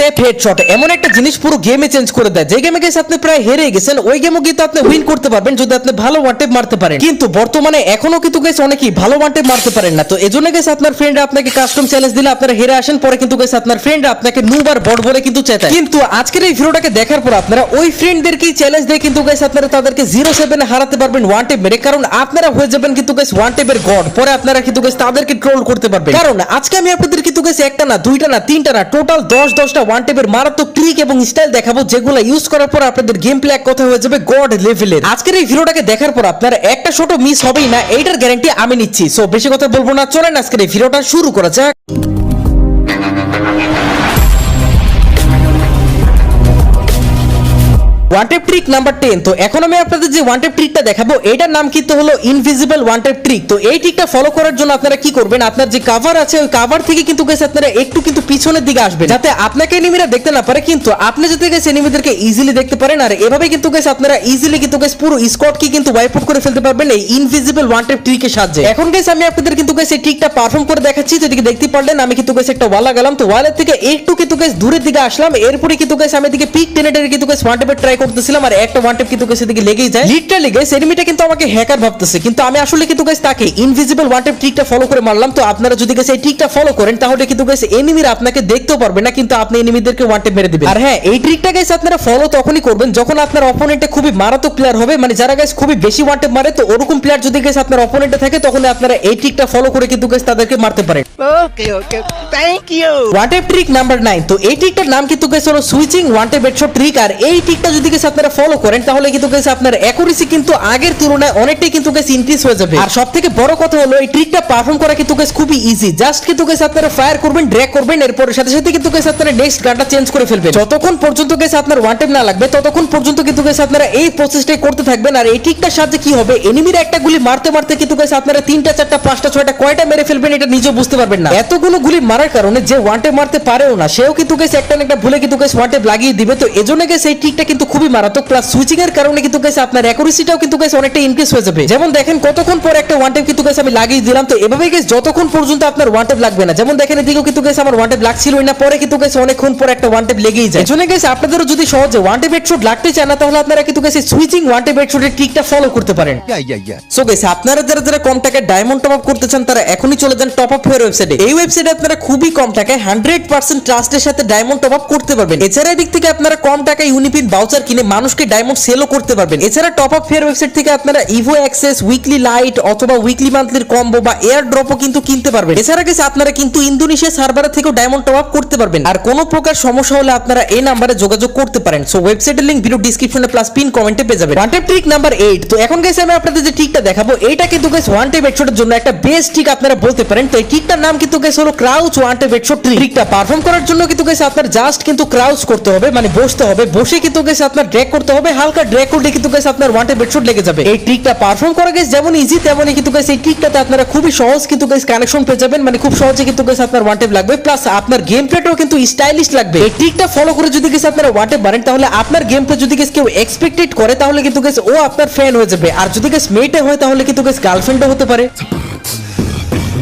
Tap headshot এমন একটা জিনিস পুরো গেমে চেঞ্জ করে দেয়। যে গেমে গেছে আপনি প্রায় হেরে গেছেন, ওই গেমও কিন্তু আপনি উইন করতে পারবেন যদি আপনি ভালো ওয়ান ট্যাপ মারতে পারেন। কিন্তু বর্তমানে এখনো কিন্তু গেছে অনেকেই ভালো ওয়ান ট্যাপ মারতে পারেন না। তো এজন্য গেছে আপনার ফ্রেন্ডরা আপনাকে কাস্টম চ্যালেঞ্জ দিলে আপনারা হেরে আসেন, পরে কিন্তু গেছে আপনার ফ্রেন্ডরা আপনাকে নুব আর বট বলে কিন্তু চেতায়। কিন্তু আজকের এই ভিডিওটাকে দেখার পর আপনারা ওই ফ্রেন্ডদেরকেই চ্যালেঞ্জ দিয়ে কিন্তু গেছে আপনারা তাদেরকে 0-7 হারাতে পারবেন ওয়ান ট্যাপ মেরে, কারণ আপনারা হয়ে যাবেন কিন্তু গেছে ওয়ান ট্যাপের গড। পরে আপনারা কিন্তু গেছে তাদেরকে ট্রোল করতে পারবেন। কারণ আজকে আমি আপনাদের কিন্তু গেছে একটা না, দুইটা না, তিনটা না, টোটাল 10-10টা ওয়ান ট্যাপের মারাত্মক ট্রিক এবং স্টাইল দেখাবো, যেগুলো ইউজ করার পর আপনাদের গেম প্লে এক কথা হয়ে যাবে গড লেভেলের। আজকের এই ভিডিওটাকে দেখার পর আপনার একটা শটও মিস হবেই না, এইটার গ্যারান্টি আমি নিচ্ছি। সো বেশি কথা বলবো না, চলেন আজকের এই ভিডিওটা শুরু করা যাক। One tap trick number 10। তো এখন আমি আপনাদের যে ওয়ান ট্যাপ ট্রিকটা দেখাবো এটার নাম কিন্তু হলো ইনভিজিবল ওয়ান ট্যাপ ট্রিক। তো এই ট্রিকটা ফলো করার জন্য আপনারা কি করবেন, আপনার যে কভার আছে ওই কভার থেকে কিন্তু গেছে আপনারা একটু কিন্তু পিছনের দিকে আসবেন, যাতে আপনাকে এনিমিরা দেখতে না পারে, কিন্তু আপনি যাতে গেছে এনিমিদেরকে ইজিলি দেখতে পারেন। আর এভাবে কিন্তু গেছে আপনারা ইজিলি কিন্তু গেছে পুরো স্কোয়াডকে কিন্তু ওয়াইপ আউট করে ফেলতে পারবেন এই ইনভিজিবল ওয়ান ট্যাপ ট্রিকের সাহায্যে। এখন গেছে আমি আপনাদের কিন্তু গেছে এই ট্রিকটা পারফর্ম করে দেখাচ্ছি। তো এদিকে দেখতে পারলেন আমি কিন্তু গেছে একটা ওয়াল লাগালাম, তো ওয়ালের থেকে একটু কিন্তু গেছে দূরের দিকে আসলাম, এরপরে কিন্তু গেছে আমি এদিকে পিক টেনেটের কিন্তু গেছে ওয়ান ট্যাপে ট্রাই করতেছিলাম, আর একটা ওয়ান ট্যাপ কিন্তু গেছে এদিকে লেগেই যায়। লিটারালি গাইস এনিমিটা কিন্তু আমাকে হ্যাকার ভাবতেছে, কিন্তু আমি আসলে কিন্তু গাইস তাকে ইনভিজিবল ওয়ান ট্যাপ ট্রিকটা ফলো করে মারলাম। তো আপনারা যদি গেছে এই ট্রিকটা ফলো করেন তাহলে কিন্তু গাইস এনিমিরা আপনাকে দেখতেও পারবে না, কিন্তু আপনি এনিমিদেরকে ওয়ান ট্যাপ মেরে দিবেন। আর হ্যাঁ, এই ট্রিকটা গাইস আপনারা ফলো তখনই করবেন যখন আপনার অপোনেন্টে খুবই মারাত্মক প্লেয়ার হবে, মানে যারা গাইস খুবই বেশি ওয়ান ট্যাপ মারে। তো ওরকম প্লেয়ার যদি গাইস আপনার অপোনেন্টে থাকে তখন আপনারা এই ট্রিকটা ফলো করে কিন্তু গাইস তাদেরকে মারতে পারেন। Okay okay, thank you. One tap trick number 9। তো এই ট্রিকটার নাম কিন্তু গাইস হলো switching one tap headshot trick. আর এই ট্রিকটা যদি গাইস আপনারা ফলো করেন তাহলে কিন্তু গাইস আপনার অ্যাকুরেসি কিন্তু আগের তুলনায় অনেকটাই কিন্তু গাইস ইনক্রিজ হয়ে যাবে। আর সবথেকে বড় কথা হলো এই ট্রিকটা পারফর্ম করা কিন্তু গাইস খুবই ইজি। জাস্ট কিন্তু গাইস আপনারা ফায়ার করবেন, ড্র্যাগ করবেন, এরপর সাথে সাথে কিন্তু গাইস আপনারা নেক্সট গানটা চেঞ্জ করে ফেলবেন। যতক্ষণ পর্যন্ত গাইস আপনার ওয়ান ট্যাপ না লাগবে ততক্ষণ পর্যন্ত কিন্তু গাইস আপনারা এই প্রসেসটাই করতে থাকবেন। আর এই ট্রিকটার সাহায্যে কি হবে, এনিমিরা একটা গুলি মারতে মারতে কিন্তু গাইস আপনারা 3টা 4টা 5টা 6টা কয়টা মেরে ফেলবেন এটা নিজেও বুঝতে পারবেন না। এতগুলো গুলি মারার কারণে যে ওয়ান ট্যাপ মারতে পারেও না সেও কিন্তু গাইস একটা না একটা ভুলে কিন্তু গাইস ওয়ান ট্যাপ লাগিয়ে দিবে। তো এজন্য গাইস এই ট্রিকটা কিন্তু খুবই মারাত্মক, প্লাস সুইচিং এর কারণে কিন্তু গাইস আপনার অ্যাকুরেসিটাও কিন্তু গাইস অনেকটা ইনক্রিজ হয়ে যাবে। যেমন দেখেন কতক্ষণ পরে একটা ওয়ান ট্যাপ কিন্তু গাইস আমি লাগিয়ে দিলাম। তো এভাবে গাইস যতক্ষণ পর্যন্ত আপনার ওয়ান ট্যাপ লাগবে না, যেমন দেখেন এদিকেও কিন্তু গাইস আমার ওয়ান ট্যাপ লাগছিলই না, পরে কিন্তু গাইস অনেকক্ষণ পরে একটা ওয়ান ট্যাপ লেগেই যায়। এজন্য গাইস আপনাদেরও যদি সহজে ওয়ান ট্যাপ হেডশট লাগতে চায় না তাহলে আপনারা কিন্তু গাইস সুইচিং ওয়ান ট্যাপ হেডশটের ট্রিকটা ফলো করতে পারেন। সো গাইস আপনারা যারা কম টাকায় ডায়মন্ড টপ আপ করতে চান তারা এখনই চলে যান টপ আপ ফেয়ার ওয়েবসাইটে। এই ওয়েবসাইটে আপনারা খুবই কম টাকায় 100% ট্রাস্টের সাথে ডায়মন্ড টপ আপ করতে পারবেন। এছাড়া এদিক থেকে আপনারা কম টাকায় ইউনিপিন ভাউচার কিনে মানুষকে ডায়মন্ড সেলও করতে পারবেন। এছাড়া টপ আপ ফেয়ার ওয়েবসাইট থেকে আপনারা ইভো অ্যাক্সেস, উইকলি লাইট অথবা উইকলি মান্থলির কম্বো বা এয়ার ড্রপও কিন্তু কিনতে পারবেন। এছাড়া গেছে আপনারা কিন্তু ইন্দোনেশিয়া সার্ভারে থেকেও ডায়মন্ড টপ আপ করতে পারবেন। আর কোনো প্রকার সমস্যা হলে আপনারা এই নাম্বারে যোগাযোগ করতে পারেন। সো ওয়েবসাইটের লিংক ভিডিও ডেসক্রিপশনে প্লাস পিন কমেন্টে পেয়ে যাবেন। One tap trick number 8। তো এখন গাইস আমি আপনাদের যে ট্রিকটা দেখাবো এটা কিন্তু গাইস ওয়ান ট্যাপ হেডশটের জন্য একটা বেস্ট ট্রিক আপনারা বলতে পারেন। তো এই ট্রিকটার নাম কিন্তু গাইস হলো crouch one tap headshot trick. ট্রিকটা পারফর্ম করার জন্য কিন্তু গাইস আপনার জাস্ট কিন্তু ক্রাউচ করতে হবে, মানে বসতে হবে, বসে কিন্তু গাইস আপনার ড্র্যাগ করতে হবে, হালকা ড্র্যাগ করলে কিন্তু গাইস আপনার ওয়ান ট্যাপ হেডশট লেগে যাবে। এই ট্রিকটা পারফর্ম করা গাইস যেমন ইজি তেমনই কিন্তু গাইস এই ট্রিকটাতে আপনারা খুবই সহজ কিন্তু গাইস কানেকশন পেয়ে যাবেন, মানে খুব সহজে কিন্তু গাইস আপনার ওয়ান ট্যাপ লাগবে, প্লাস আপনার গেম প্লেটাও কিন্তু স্টাইলিশ লাগবে। এই ট্রিকটা ফলো করে যদি গাইস আপনারা ওয়ান ট্যাপ মারেন তাহলে আপনার গেম প্লে যদি গাইস কেউ এক্সপেক্টেড করে তাহলে কিন্তু গাইস ও আপনার ফ্যান হয়ে যাবে। আর যদি গাইস মেটে হয় তাহলে কিন্তু গাইস গার্লফ্রেন্ডও হতে পারে।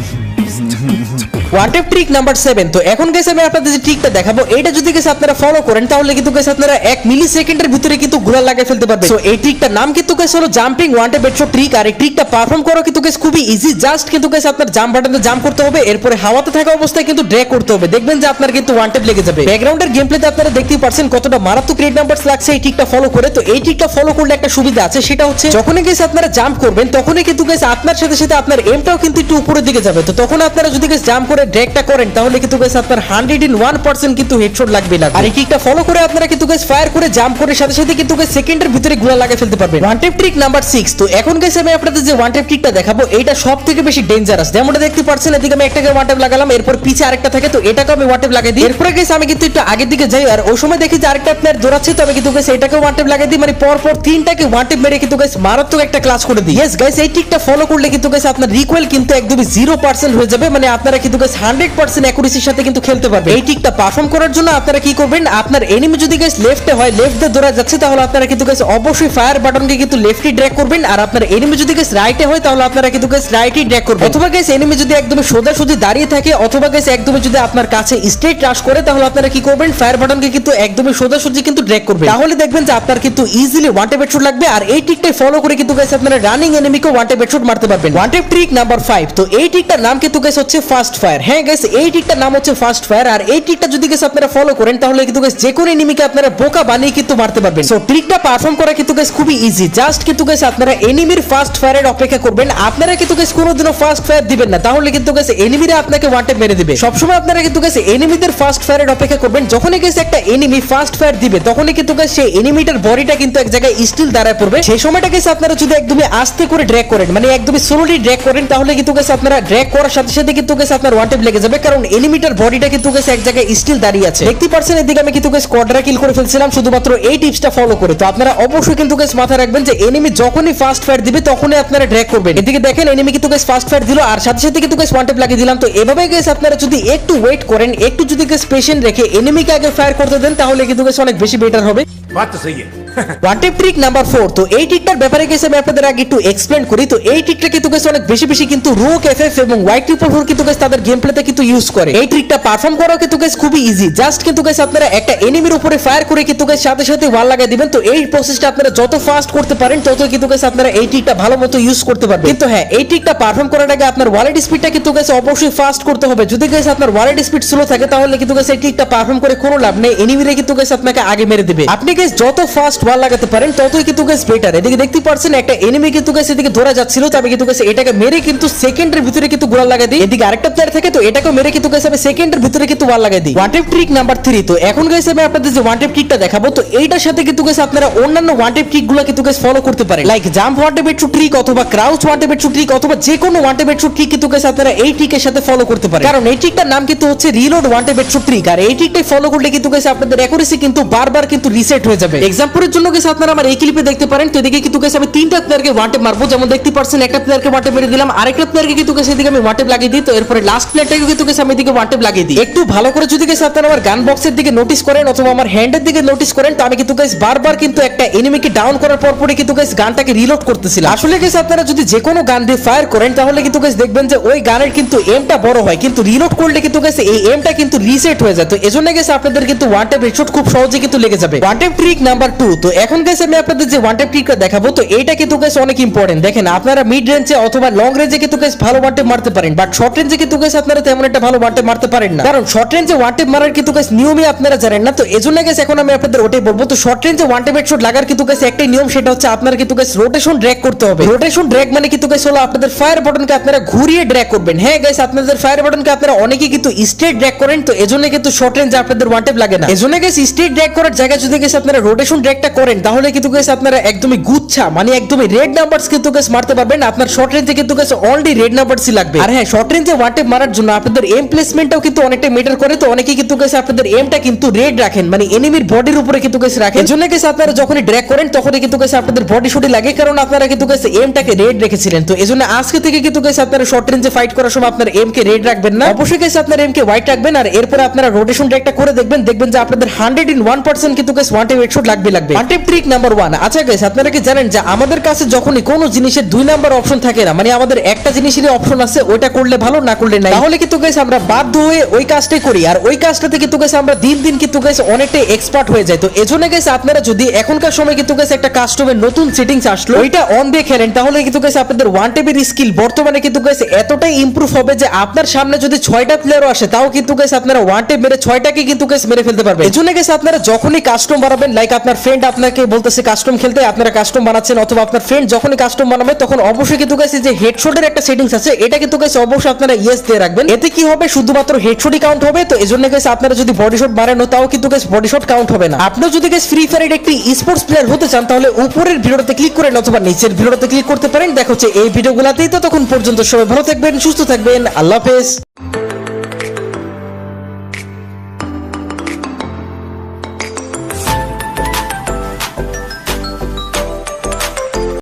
One tap trick number 7। তো এখন গাইস আমি আপনাদের যে ট্রিকটা দেখাবো এটা যদি গাইস আপনারা ফলো করেন তাহলে কিন্তু গাইস আপনারা 1 মিলি সেকেন্ডের ভিতরে কিন্তু গুলা লাগিয়ে ফেলতে পারবেন। সো এই ট্রিকটার নাম কিন্তু গাইস হলো jumping one tap headshot trick. আর এই ট্রিকটা পারফর্ম করা কিন্তু গাইস খুবই ইজি। জাস্ট কিন্তু গাইস আপনার জাম্প বাটনে জাম্প করতে হবে, এরপরে হাওয়াতে থাকা অবস্থায় কিন্তু ড্র্যাগ করতে হবে, দেখবেন যে আপনার কিন্তু ওয়ান ট্যাপ লেগে যাবে। ব্যাকগ্রাউন্ডের গেম প্লেতে আপনারা দেখতেই পাচ্ছেন কতটা মারাত্মক রেড নাম্বারস লাগছে এই ট্রিকটা ফলো করে। তো এই ট্রিকটা ফলো করলে একটা সুবিধা আছে, সেটা হচ্ছে যখনই গাইস আপনারা জাম্প করবেন তখনই কিন্তু গাইস আপনার সাথে সাথে আপনার এমটাও কিন্তু একটু উপরের দিকে যাবে। তো তখন আপনারা যদি গাইস জাম্প করে ড্র্যাগটা করেন তাহলে কিন্তু গাইস আপনার 101% কিন্তু হেডশট লাগবে না। আর এই ট্রিকটা ফলো করে আপনারা কিন্তু গাইস ফায়ার করে জাম্প করে সাথে সাথে কিন্তু গাইস সেকেন্ডের ভিতরে গুলা লাগিয়ে ফেলতে পারবেন। One tap trick number 6। তো এখন গাইস আমি আপনাদের যে ওয়ান ট্যাপ ট্রিকটা দেখাবো এটা সবথেকে বেশি ডেঞ্জারাস। যেমনটা দেখতে পাচ্ছেন এদিকে আমি একটাকে ওয়ান ট্যাপ লাগালাম, এরপর পিছে আরেকটা থাকে, তো এটাকে আমি ওয়ান ট্যাপ লাগিয়ে দিই। এরপরে গাইস আমি কিন্তু একটু আগের দিকে যাই, আর ওই সময় দেখি যে আরেকটা প্লেয়ার দৌড়াচ্ছে, তো আমি কিন্তু গাইস এটাকে ওয়ান ট্যাপ লাগিয়ে দিই, মানে পর পর 3টাকে ওয়ান ট্যাপ মেরে কিন্তু গাইস মারাত্মক একটা ক্লাস করে দিই। ইয়েস গাইস এই ট্রিকটা ফলো করলে কিন্তু গাইস আপনার রিকয়েল কিন্তু একদমই 0% হয়ে যাবে, মানে আপনারা কিন্তু গাইস 100% অ্যাকুরেসির সাথে কিন্তু খেলতে পারবেন। এই ট্রিকটা পারফর্ম করার জন্য আপনারা কি করবেন, আপনার এনিমি যদি গাইস লেফটে হয়, লেফট দিয়ে দৌড়া যাচ্ছে, তাহলে আপনারা কিন্তু গাইস অবশ্যই ফায়ার বাটনকে কিন্তু লেফটে ড্র্যাগ করবেন। আর আপনার এনিমি যদি গাইস রাইটে হয়, তাহলে আপনারা কিন্তু গাইস রাইটে ড্র্যাগ করবেন। অথবা গাইস এনিমি যদি একদমই সোজাসুজি দাঁড়িয়ে থাকে, অথবা গাইস একদমই যদি আপনার কাছে স্ট্রেট রাশ করে, তাহলে আপনারা কি করবেন, ফায়ার বাটনকে কিন্তু একদমই সোজাসুজি কিন্তু ড্র্যাগ করবেন। তাহলে দেখবেন যে আপনার কিন্তু ইজিলি ওয়ান ট্যাপ হেডশট লাগবে। আর এই ট্রিকটাই ফলো করে কিন্তু গাইস আপনারা রানিং এনিমিকে ওয়ান ট্যাপ হেডশট মারতে পারবেন। One tap trick number 5। তো এই ট্রিকটার নাম কিন্তু গাইস হচ্ছে ফাস্ট ফায়ার। হ্যাঁ গাইস, এই ট্রিকটার নাম হচ্ছে ফাস্ট ফায়ার। আর এই ট্রিকটা যদি গাইস আপনারা ফলো করেন, তাহলে কিন্তু গাইস যে কোনো এনিমিকে আপনারা বোকা বানিয়ে কিন্তু মারতে পারবেন। সো ট্রিকটা পারফর্ম করা কিন্তু গাইস খুবই ইজি। জাস্ট কিন্তু গাইস আপনারা এনিমির ফাস্ট ফায়ারের অপেক্ষা করবেন। আপনারা কিন্তু গাইস কোনোদিনও ফাস্ট ফায়ার দিবেন না, তাহলে কিন্তু গাইস এনিমিরা আপনাকে ওয়ান ট্যাপ মেরে দিবে। সবসময় আপনারা কিন্তু গাইস এনিমিদের ফাস্ট ফায়ারের অপেক্ষা করবেন। যখনই গাইস একটা এনিমি ফাস্ট ফায়ার দিবে, তখনই কিন্তু গাইস সেই এনিমিটার বডিটা কিন্তু এক জায়গায় স্টিল দাঁড়ায় পড়বে। সেই সময়টা গাইস আপনারা যদি একদমই আস্তে করে ড্র্যাগ করেন, মানে একদমই স্লোলি ড্র্যাগ করেন, তাহলে কিন্তু গাইস আপনারা ড্র্যাগ করার সাথে সাথে কিন্তু গাইস আপনার ওয়ান ট্যাপ লেগে যাবে, কারণ এনিমিটার বডিটা কিন্তু গাইস এক জায়গায় স্টিল দাঁড়িয়ে আছে। দেখতে পাচ্ছেন এদিকে আমি কিন্তু গাইস কোয়াড্রা কিল করে ফেলছিলাম শুধুমাত্র এই টিপসটা ফলো করে। তো আপনারা অবশ্যই কিন্তু গাইস মাথায় রাখবেন যে এনিমি যখনই ফাস্ট ফায়ার দিবে, তখনই আপনারা ড্র্যাগ করবেন। এদিকে দেখেন এনিমি কিন্তু গাইস ফাস্ট ফায়ার দিল, আর সাথে সাথে কিন্তু গাইস ওয়ান ট্যাপ লাগিয়ে দিলাম। তো এভাবে গাইস আপনারা যদি একটু ওয়েট করেন, একটু যদি গাইস পেশেন্ট রেখে এনিমিকে আগে ফায়ার করতে দেন, তাহলে কিন্তু গাইস অনেক বেশি বেটার হবে। बात तो सही है। One tap trick number 4। তো এই ট্রিকটার ব্যাপারে গেছে আমি আপনাদের আগে একটু এক্সপ্লেন করি। তো এই ট্রিকটা কিন্তু গেছে অনেক বেশি বেশি কিন্তু রোক এফএফ এবং হোয়াইট ট্রিপল ফোর কিন্তু গেছে তাদের গেম প্লেতে কিন্তু ইউজ করে। এই ট্রিকটা পারফর্ম করাও কিন্তু গেছে খুবই ইজি। জাস্ট কিন্তু গেছে আপনারা একটা এনিমির উপরে ফায়ার করে কিন্তু গেছে সাথে সাথে ওয়াল লাগাই দিবেন। তো এই প্রসেসটা আপনারা যত ফাস্ট করতে পারেন, তত কিন্তু গেছে আপনারা এই ট্রিকটা ভালো মতো ইউজ করতে পারবেন। কিন্তু হ্যাঁ, এই ট্রিকটা পারফর্ম করার আগে আপনার ওয়ালেট স্পিডটা কিন্তু গেছে অবশ্যই ফাস্ট করতে হবে। যদি গেছে আপনার ওয়ালেট স্পিড স্লো থাকে, তাহলে কিন্তু গেছে এই ট্রিকটা পারফর্ম করে কোনো লাভ নেই। এনিমিরা কিন্তু গেছে আপনাকে আগে মেরে দিবে। আপনি গেছে যত ফাস্ট ওয়াল লাগাতে পারেন, ততই কিন্তু গাইস বেটার। এদিকে দেখতে পাচ্ছেন একটা এনিমি কিন্তু গাইস এদিকে ধরা যাচ্ছিল, তবে কিন্তু গাইস এটাকে মেরে কিন্তু সেকেন্ডের ভিতরে কিন্তু গোল লাগাই দিই। এদিকে আরেকটা প্লেয়ার থাকে, তো এটাকে মেরে কিন্তু গাইস আমি সেকেন্ডের ভিতরে কিন্তু ওয়াল লাগাই দিই। One tap trick number 3। তো এখন গাইস আমি আপনাদের যে ওয়ান ট্যাপ ট্রিকটা দেখাবো, তো এইটার সাথে কিন্তু গাইস আপনারা অন্যান্য ওয়ান ট্যাপ ট্রিকগুলো কিন্তু গাইস ফলো করতে পারেন, like jump one tap headshot trick, অথবা crouch one tap headshot trick, অথবা যে কোনো ওয়ান ট্যাপ হেডশট ট্রিক কিন্তু গাইস আপনারা এই ট্রিকের সাথে ফলো করতে পারেন। কারণ এই ট্রিকটার নাম কিন্তু হচ্ছে reload one tap headshot trick. আর এই ট্রিকটাই ফলো করলে কিন্তু গাইস আপনাদের অ্যাকুরেসি কিন্তু বারবার কিন্তু রিসেট হয়ে যাবে। এক্সাম্পলের জন্য গাইস আপনারা আমার এই ক্লিপে দেখতে পারেন। তো এদিকে কিন্তু গাইস আমি তিনটা প্লেয়ারকে ওয়ান ট্যাপ মারবো। যেমন দেখতে পাচ্ছেন একটা প্লেয়ারকে ওয়ান ট্যাপ মেরে দিলাম, আরেকটা প্লেয়ারকে কিন্তু গাইস এদিকে আমি ওয়ান ট্যাপ লাগিয়ে দিই। তো এরপরে লাস্ট প্লেয়ারটাকে কিন্তু গাইস আমি এদিকে ওয়ান ট্যাপ লাগিয়ে দিই। একটু ভালো করে যদি গাইস আপনারা আমার গান বক্সের দিকে নোটিস করেন, অথবা আমার হ্যান্ডের দিকে নোটিস করেন, তো আমি কিন্তু গাইস বারবার কিন্তু একটা এনিমিকে ডাউন করার পর পরে কিন্তু গাইস গানটাকে রিলোড করতেছিলাম। আসলে গাইস আপনারা যদি যে কোনো গান দিয়ে ফায়ার করেন, তাহলে কিন্তু গাইস দেখবেন যে ওই গানের কিন্তু এমটা বড় হয়, কিন্তু রিলোড করলে কিন্তু গাইস এই এমটা কিন্তু রিসেট হয়ে যায়। তো এজন্য গাইস আপনাদের কিন্তু ওয়ান ট্যাপ হেডশট খুব সহজে কিন্তু লেগে যাবে। One tap trick number 2। তো এখন গাইস আমি আপনাদের যে ওয়ান ট্যাপ ট্রিকটা দেখাবো, তো এইটা কিন্তু গাইস অনেক ইম্পর্টেন্ট। দেখেন আপনারা মিড রেঞ্জে অথবা লং রেঞ্জে কিন্তু গাইস ভালো ওয়ান ট্যাপ মারতে পারেন, বাট শর্ট রেঞ্জে কিন্তু গাইস আপনারা তেমন একটা ভালো ওয়ান ট্যাপ মারতে পারেন না, কারণ শর্ট রেঞ্জে ওয়ান ট্যাপ মারার কিন্তু গাইস নিয়মই আপনারা জানেন না। তো এজন্য গাইস এখন আমি আপনাদের ওটাই বলবো। তো শর্ট রেঞ্জে ওয়ান ট্যাপ হেডশট লাগার কিন্তু গাইস একটাই নিয়ম, সেটা হচ্ছে আপনারা কিন্তু গাইস রোটেশন ড্র্যাগ করতে হবে। রোটেশন ড্র্যাগ মানে কিন্তু গাইস হলো আপনাদের ফায়ার বাটনকে আপনারা ঘুরিয়ে ড্র্যাগ করবেন। হ্যাঁ গাইস, আপনাদের ফায়ার বাটনকে আপনারা অনেকেই কিন্তু স্ট্রেট ড্র্যাগ করেন, তো এজন্য কিন্তু শর্ট রেঞ্জে আপনাদের ওয়ান ট্যাপ লাগে না। এজন্য গাইস স্ট্রেট ড্র্যাগ করার জায়গায় যদি গাইস আপনারা রোটেশন ড্র্যাগটা করেন, তাহলে কিন্তু গাইস আপনারা একদমই গুচ্ছা, মানে একদমই রেড নাম্বারস কিন্তু গাইস মারতে পারবেন। আপনার শর্ট রেঞ্জে কিন্তু গাইস অনলি রেড নাম্বারসই লাগবে। আর হ্যাঁ, শর্ট রেঞ্জে ওয়ান ট্যাপ মারার জন্য আপনাদের এম প্লেসমেন্টটাও কিন্তু অনেকটা ম্যাটার করে। তো অনেকেই কিন্তু গাইস আপনাদের এমটা কিন্তু রেড রাখেন, মানে এনিমির বডির উপরে কিন্তু গাইস রাখেন। এজন্য গাইস আপনারা যখনই ড্র্যাগ করেন, তখনই কিন্তু গাইস আপনাদের বডি শুটে লাগে, কারণ আপনারা কিন্তু গাইস এমটাকে রেড রেখেছিলেন। তো এজন্য আজকে থেকে কিন্তু গাইস আপনারা শর্ট রেঞ্জে ফাইট করার সময় আপনার এম কে রেড রাখবেন না, অবশ্যই গাইস আপনার এম কে হোয়াইট রাখবেন। আর এরপর আপনারা রোটেশন ড্র্যাগটা করে দেখবেন যে আপনাদের 101% কিন্তু গাইস ওয়ান ট্যাপ হেডশট লাগবে। One tap trick number 1। আচ্ছা গাইস, আপনারা কি জানেন যে আমাদের কাছে যখনই কোনো জিনিসের 2 নাম্বার অপশন থাকে না, মানে আমাদের একটা জিনিসেরই অপশন আছে, ওইটা করলে ভালো, না করলে নাই, তাহলে কিন্তু গাইস আমরা বাধ্য হয়ে ওই কাজটাই করি। আর ওই কাজটাতে কিন্তু গাইস আমরা দিন দিন কিন্তু গাইস অনেকটাই এক্সপার্ট হয়ে যায়। তো এজন্য গাইস আপনারা যদি এখনকার সময় কিন্তু গাইস একটা কাস্টমের নতুন সেটিংস আসলো, ওইটা অন দিয়ে খেলেন, তাহলে কিন্তু গাইস আপনাদের ওয়ান ট্যাপের স্কিল বর্তমানে কিন্তু গাইস এতটাই ইমপ্রুভ হবে যে আপনার সামনে যদি 6টা প্লেয়ারও আসে, তাও কিন্তু গাইস আপনারা ওয়ান ট্যাপ মেরে 6টাকে কিন্তু গাইস মেরে ফেলতে পারবেন। এজন্য গাইস আপনারা যখনই কাস্টম বানাবেন, লাইক আপনার ফ্রেন্ড আপনাকে বলতেছে কাস্টম খেলতে, আপনারা কাস্টম বানাচ্ছেন, অথবা আপনার ফ্রেন্ড যখনই কাস্টম বানাবে, তখন অবশ্যই কিন্তু গাইস যে হেডশটের একটা সেটিংস আছে, এটা কিন্তু গাইস অবশ্যই আপনারা ইয়েস দিয়ে রাখবেন। এতে কি হবে, শুধুমাত্র হেডশটই কাউন্ট হবে। তো এজন্য গাইস আপনারা যদি বডি শট মারেন, তাও কিন্তু গাইস বডি শট কাউন্ট হবে না। আপনিও যদি গাইস ফ্রি ফায়ারের একটি স্পোর্টস প্লেয়ার হতে চান, তাহলে উপরের ভিডিওতে ক্লিক করেন অথবা নিচের ভিডিওতে ক্লিক করতে পারেন। দেখো হচ্ছে এই ভিডিওগুলোতেই। তো তখন পর্যন্ত সবাই ভালো থাকবেন, সুস্থ থাকবেন, আল্লাহ হাফেজ।